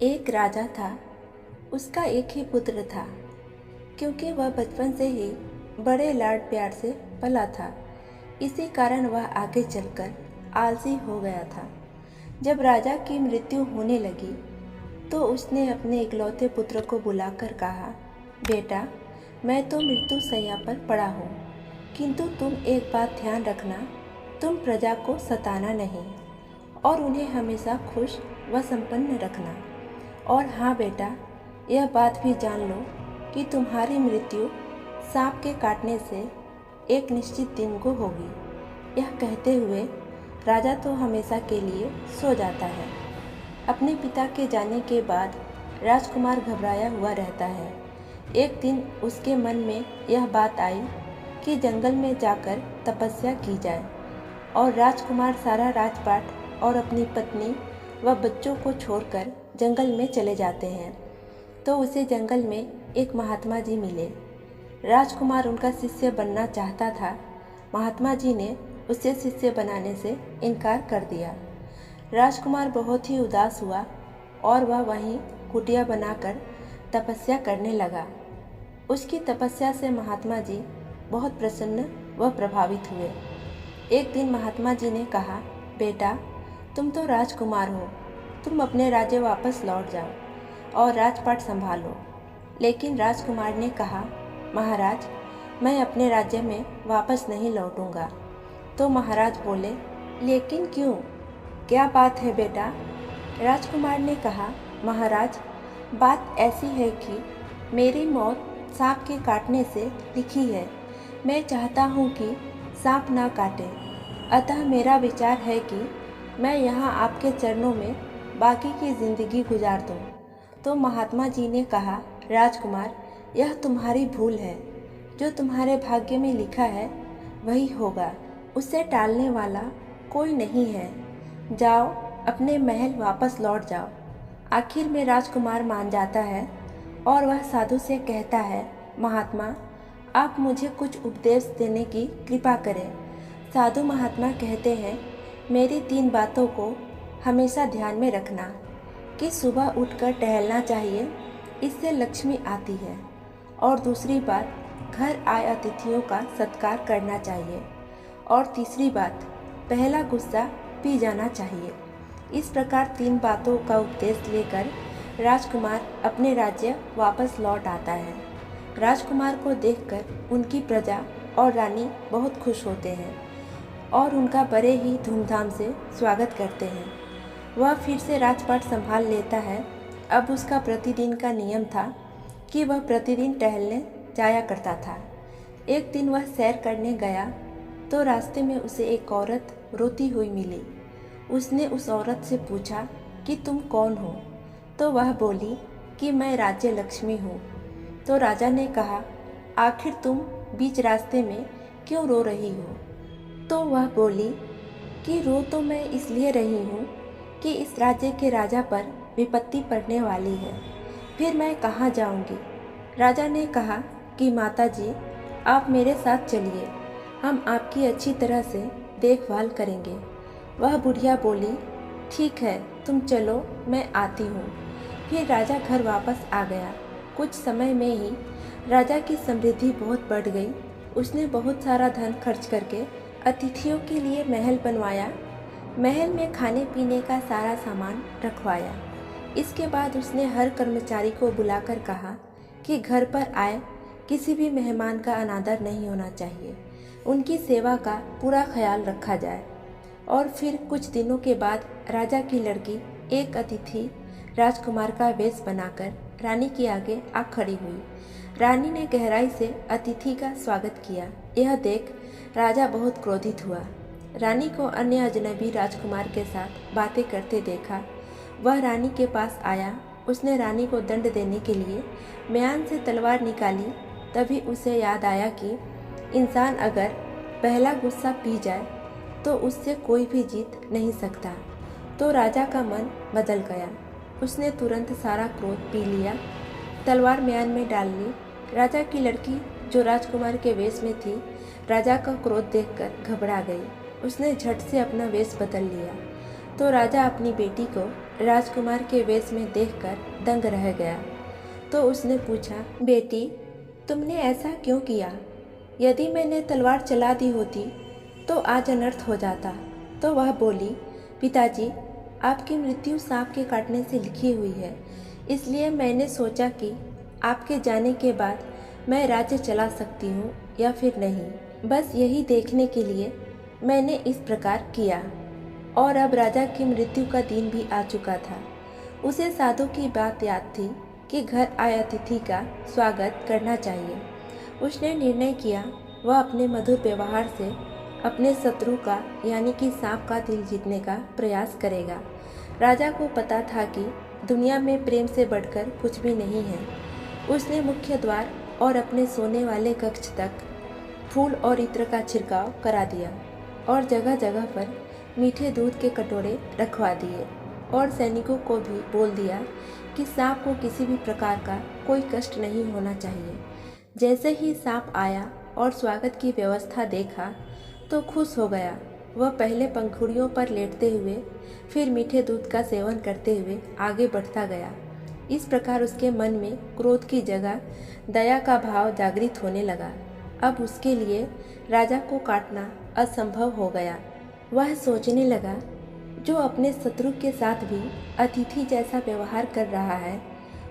एक राजा था। उसका एक ही पुत्र था। क्योंकि वह बचपन से ही बड़े लाड प्यार से पला था, इसी कारण वह आगे चलकर आलसी हो गया था। जब राजा की मृत्यु होने लगी तो उसने अपने इकलौते पुत्र को बुलाकर कहा, बेटा, मैं तो मृत्यु शैया पर पड़ा हूँ, किंतु तुम एक बात ध्यान रखना, तुम प्रजा को सताना नहीं और उन्हें हमेशा खुश व संपन्न रखना। और हाँ बेटा, यह बात भी जान लो कि तुम्हारी मृत्यु सांप के काटने से एक निश्चित दिन को होगी। यह कहते हुए राजा तो हमेशा के लिए सो जाता है। अपने पिता के जाने के बाद राजकुमार घबराया हुआ रहता है। एक दिन उसके मन में यह बात आई कि जंगल में जाकर तपस्या की जाए और राजकुमार सारा राजपाट और अपनी पत्नी व बच्चों को छोड़कर जंगल में चले जाते हैं। तो उसे जंगल में एक महात्मा जी मिले। राजकुमार उनका शिष्य बनना चाहता था। महात्मा जी ने उसे शिष्य बनाने से इनकार कर दिया। राजकुमार बहुत ही उदास हुआ और वह वहीं कुटिया बनाकर तपस्या करने लगा। उसकी तपस्या से महात्मा जी बहुत प्रसन्न व प्रभावित हुए। एक दिन महात्मा जी ने कहा, बेटा, तुम तो राजकुमार हो, तुम अपने राज्य वापस लौट जाओ और राजपाट संभालो। लेकिन राजकुमार ने कहा, महाराज, मैं अपने राज्य में वापस नहीं लौटूंगा। तो महाराज बोले, लेकिन क्यों, क्या बात है बेटा? राजकुमार ने कहा, महाराज, बात ऐसी है कि मेरी मौत सांप के काटने से लिखी है। मैं चाहता हूँ कि सांप ना काटे, अतः मेरा विचार है कि मैं यहाँ आपके चरणों में बाकी की ज़िंदगी गुजार दूँ। तो महात्मा जी ने कहा, राजकुमार, यह तुम्हारी भूल है। जो तुम्हारे भाग्य में लिखा है वही होगा, उसे टालने वाला कोई नहीं है। जाओ, अपने महल वापस लौट जाओ। आखिर में राजकुमार मान जाता है और वह साधु से कहता है, महात्मा, आप मुझे कुछ उपदेश देने की कृपा करें। साधु महात्मा कहते हैं, मेरी 3 बातों को हमेशा ध्यान में रखना कि सुबह उठकर टहलना चाहिए, इससे लक्ष्मी आती है। और दूसरी बात, घर आए अतिथियों का सत्कार करना चाहिए। और तीसरी बात, पहला गुस्सा पी जाना चाहिए। इस प्रकार 3 बातों का उपदेश लेकर राजकुमार अपने राज्य वापस लौट आता है। राजकुमार को देखकर उनकी प्रजा और रानी बहुत खुश होते हैं और उनका बड़े ही धूमधाम से स्वागत करते हैं। वह फिर से राजपाट संभाल लेता है। अब उसका प्रतिदिन का नियम था कि वह प्रतिदिन टहलने जाया करता था। एक दिन वह सैर करने गया तो रास्ते में उसे एक औरत रोती हुई मिली। उसने उस औरत से पूछा कि तुम कौन हो? तो वह बोली कि मैं राज्य लक्ष्मी हूँ। तो राजा ने कहा, आखिर तुम बीच रास्ते में क्यों रो रही हो? तो वह बोली कि रो तो मैं इसलिए रही हूँ कि इस राज्य के राजा पर विपत्ति पड़ने वाली है, फिर मैं कहाँ जाऊँगी? राजा ने कहा कि माता जी, आप मेरे साथ चलिए, हम आपकी अच्छी तरह से देखभाल करेंगे। वह बुढ़िया बोली, ठीक है, तुम चलो, मैं आती हूँ। फिर राजा घर वापस आ गया। कुछ समय में ही राजा की समृद्धि बहुत बढ़ गई। उसने बहुत सारा धन खर्च करके अतिथियों के लिए महल बनवाया। महल में खाने पीने का सारा सामान रखवाया। इसके बाद उसने हर कर्मचारी को बुलाकर कहा कि घर पर आए किसी भी मेहमान का अनादर नहीं होना चाहिए, उनकी सेवा का पूरा ख्याल रखा जाए। और फिर कुछ दिनों के बाद राजा की लड़की एक अतिथि राजकुमार का वेश बनाकर रानी के आगे आ खड़ी हुई। रानी ने गहराई से अतिथि का स्वागत किया। यह देख राजा बहुत क्रोधित हुआ। रानी को अन्य अजनबी राजकुमार के साथ बातें करते देखा। वह रानी के पास आया। उसने रानी को दंड देने के लिए म्यान से तलवार निकाली। तभी उसे याद आया कि इंसान अगर पहला गुस्सा पी जाए तो उससे कोई भी जीत नहीं सकता। तो राजा का मन बदल गया। उसने तुरंत सारा क्रोध पी लिया, तलवार म्यान में डाल ली। राजा की लड़की जो राजकुमार के वेश में थी, राजा का क्रोध देखकर घबरा गई। उसने झट से अपना वेश बदल लिया। तो राजा अपनी बेटी को राजकुमार के वेश में देखकर दंग रह गया। तो उसने पूछा, बेटी तुमने ऐसा क्यों किया? यदि मैंने तलवार चला दी होती तो आज अनर्थ हो जाता। तो वह बोली, पिताजी आपकी मृत्यु सांप के काटने से लिखी हुई है, इसलिए मैंने सोचा कि आपके जाने के बाद मैं राज्य चला सकती हूँ या फिर नहीं। बस यही देखने के लिए मैंने इस प्रकार किया। और अब राजा की मृत्यु का दिन भी आ चुका था। उसे साधु की बात याद थी कि घर आए अतिथि का स्वागत करना चाहिए। उसने निर्णय किया वह अपने मधुर व्यवहार से अपने शत्रु का यानी कि सांप का दिल जीतने का प्रयास करेगा। राजा को पता था कि दुनिया में प्रेम से बढ़कर कुछ भी नहीं है। उसने मुख्य द्वार और अपने सोने वाले कक्ष तक फूल और इत्र का छिड़काव करा दिया और जगह जगह पर मीठे दूध के कटोरे रखवा दिए और सैनिकों को भी बोल दिया कि सांप को किसी भी प्रकार का कोई कष्ट नहीं होना चाहिए। जैसे ही सांप आया और स्वागत की व्यवस्था देखा तो खुश हो गया। वह पहले पंखुड़ियों पर लेटते हुए फिर मीठे दूध का सेवन करते हुए आगे बढ़ता गया। इस प्रकार उसके मन में क्रोध की जगह दया का भाव जागृत होने लगा। अब उसके लिए राजा को काटना असंभव हो गया। वह सोचने लगा, जो अपने शत्रु के साथ भी अतिथि जैसा व्यवहार कर रहा है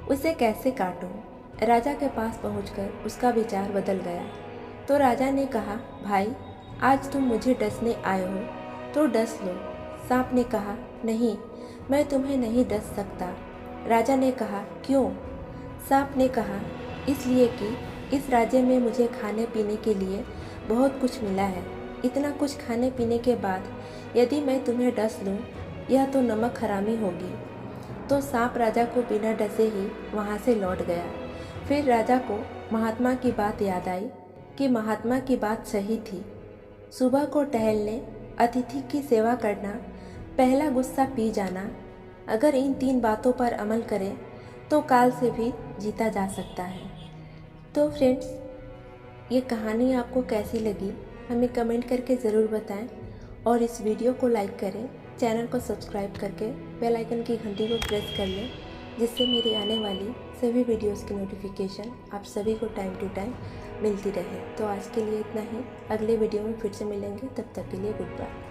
उसे कैसे काटूं? राजा के पास पहुंचकर उसका विचार बदल गया। तो राजा ने कहा, भाई आज तुम मुझे डसने आए हो तो डस लो। सांप ने कहा, नहीं मैं तुम्हें नहीं डस सकता। राजा ने कहा, क्यों? सांप ने कहा, इसलिए कि इस राज्य में मुझे खाने पीने के लिए बहुत कुछ मिला है। इतना कुछ खाने पीने के बाद यदि मैं तुम्हें डस लूँ यह तो नमक हरामी होगी। तो सांप राजा को बिना डसे ही वहाँ से लौट गया। फिर राजा को महात्मा की बात याद आई कि महात्मा की बात सही थी। सुबह को टहलने, अतिथि की सेवा करना, पहला गुस्सा पी जाना, अगर इन 3 बातों पर अमल करें तो काल से भी जीता जा सकता है। तो फ्रेंड्स, ये कहानी आपको कैसी लगी हमें कमेंट करके ज़रूर बताएं और इस वीडियो को लाइक करें, चैनल को सब्सक्राइब करके बेल आइकन की घंटी को प्रेस कर लें, जिससे मेरी आने वाली सभी वीडियोस की नोटिफिकेशन आप सभी को टाइम टू टाइम मिलती रहे। तो आज के लिए इतना ही। अगले वीडियो में फिर से मिलेंगे, तब तक के लिए गुड बाय।